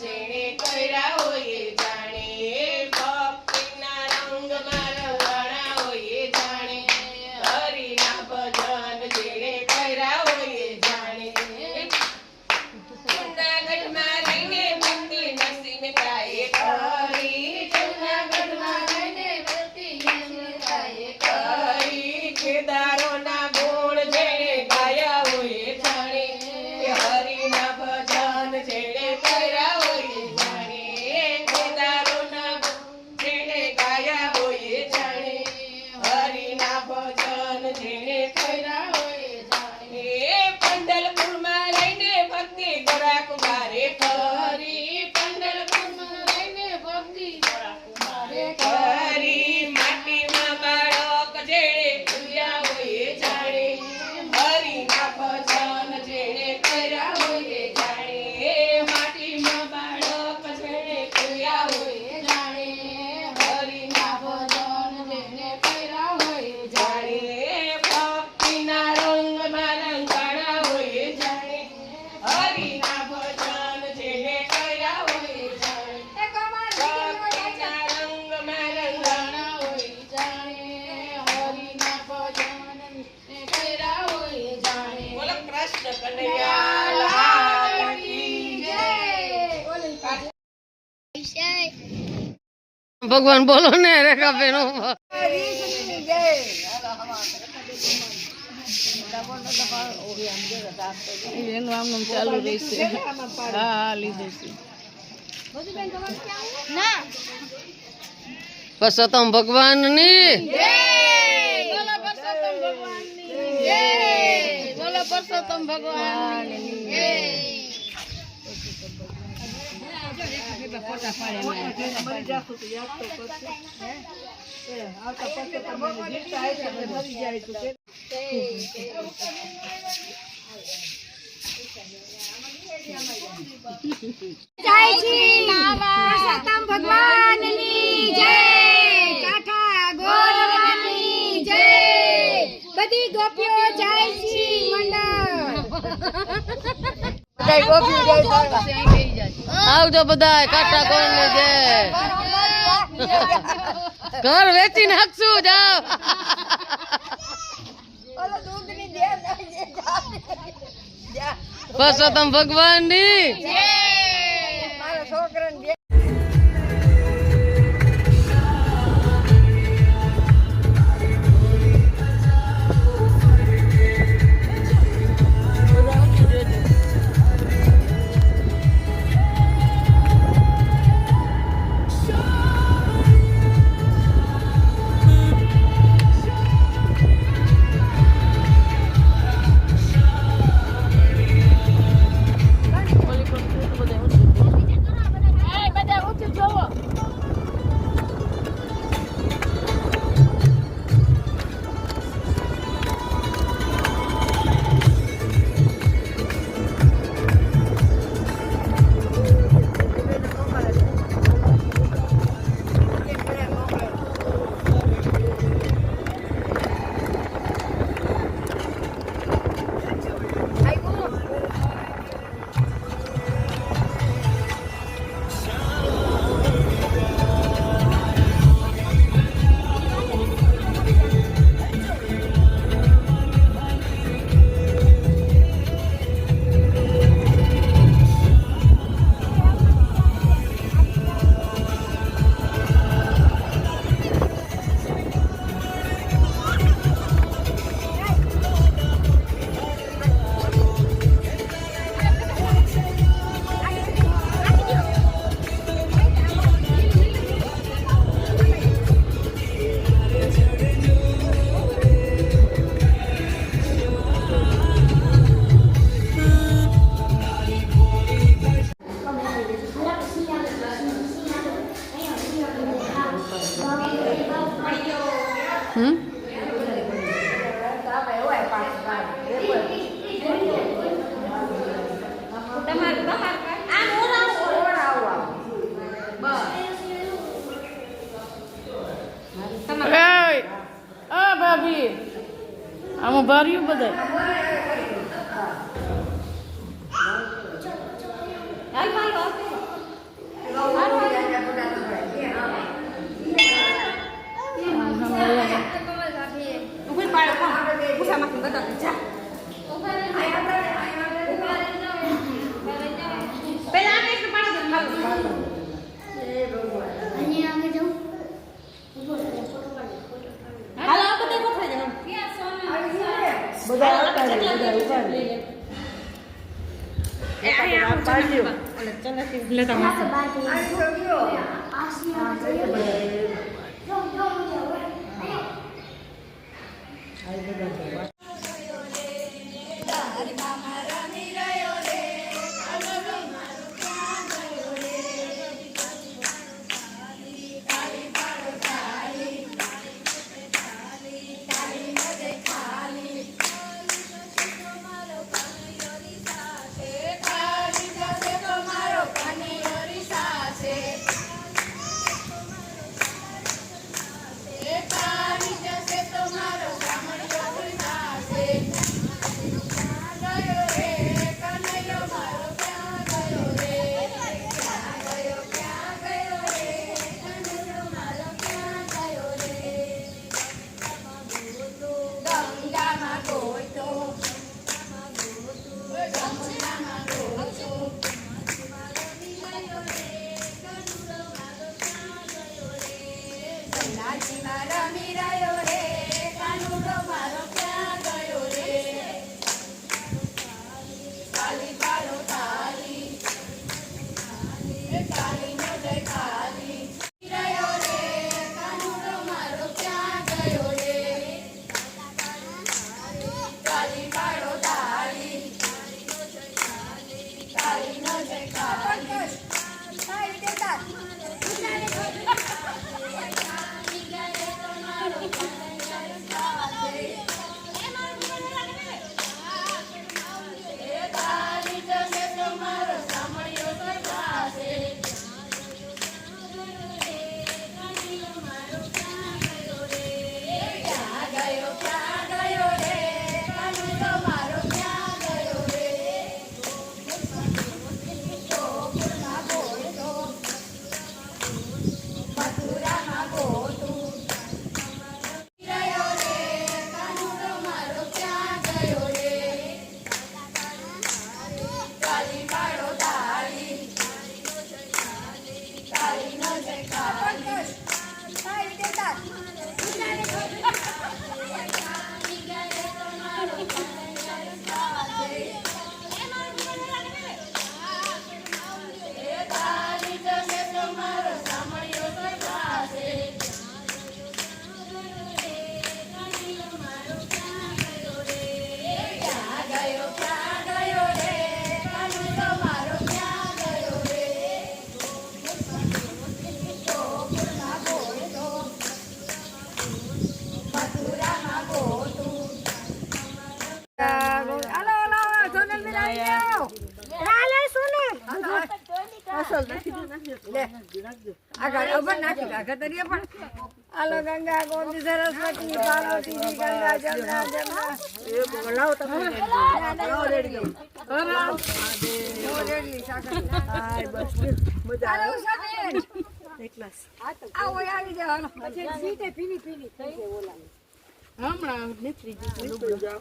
જેણે કર્યા હોય જાણે ભક્તિના રંગમાં રંગાણા હોય જાણે હરિના ભજન જેણે કર્યા હોય જાણે જૂનાગઢમાં રહીને ભક્તિ નસીબ ગાય કરી જૂનાગઢમાં રહીને ભક્તિ નસીબ ગાય કરી કેદારોના ગુણ જેણે ગાયા હોય જાણે હરિના ભજન જેણે કર્યા હોય જાણે કેદારોના ગુણ જેણે ગાયા હોય જાણે હરિના ભજન જેણે કર્યા હોય જાણે પંઢરપુરમાં રહીને ભક્તિ ગોરા કુમારે કરી પંઢરપુરમાં રહીને ભક્તિ ગોરા કુમારે કરી માટીમાં બાળક જેણે ભૂલ્યા હોય જાણે હરિના ભજન જેણે કર્યા હોય જાણે માટીમાં બાળક જેણે ભૂલ્યા હોય જાણે હરિના ભજન જેણે કર્યા હોય જાણે ભક્તિના રંગમાં રંગાણા હોય જાણે હરિના ભજન જેણે કર્યા હોય જાણે ભક્તિના રંગમાં રંગાણા હોય જાણે હરિના ભજન જેણે કર્યા હોય જાણે બોલો કૃષ્ણ કનૈયા લાલ કી જય ભગવાન બોલો ને રેખા બેન એનું આમ ચાલુ રહેશે. હા લીધું છે પરસોત્તમ ભગવાનની બોલો પરસોત્તમ ભગવાનની જય બોલો પરસોત્તમ ભગવાનની જય પરસોત્તમ ભગવાનની જય કાઠા ગોરવાની જય બધી ગોપીઓ જાય છે આવજો બધા કાટા કોણ ને જે ઘર વેચી નાખશું જાઓ પરસોત્તમ ભગવાનની ભાભી આમાં ભર્યું બધા હાલો ગંગા ગોમતી સરસ્વતી પાર્વતી ગંગા જમના જમના લાવો તમે લાવો રેડી આવી જાવ પછી સીટે પીની પીની હમણાં નીકળી જશે.